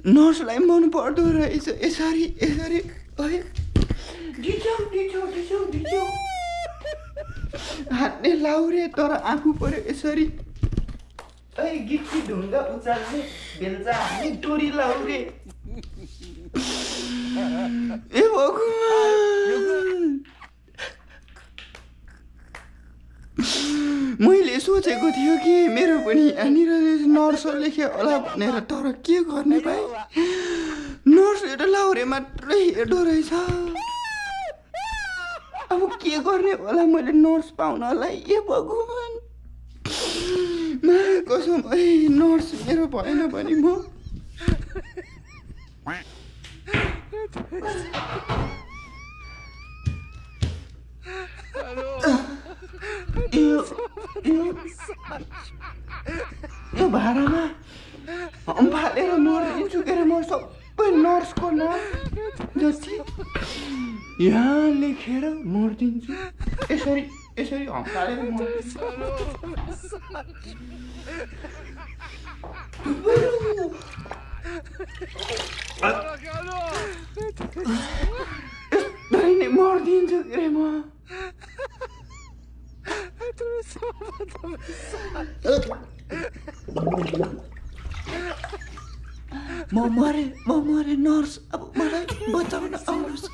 नर्सलाई मन पर्दो रहेछ यसरी यसरी ढिचौ हान्ने लाउरे तर आफू पर्यो यसरी गिट्टी ढुङ्गा उचाल्ने बेल्चा हान्ने डोरी लाउरे ए भगवान् मैले सोचेको थियो कि मेरो पनि यहाँनिर नर्स लेख्यो होला भनेर तर के गर्ने भाइ नर्सले लाउरे मात्रै हेर्दो रहेछ अब के गर्ने होला मैले नर्स पाउनलाई ए भगवान् कसम नर्स मेरो भएन भने म यो भाडामा फालेर मरिदिन्छु के अरे म सबै नर्सको नाम जति यहाँ लेखेर मरिदिन्छु यसरी यसरी हम्फालेर मरिदिन्छु नै मरिदिन्छु के अरे म मरे नर्स अब मलाई बचाउन आउनुहोस्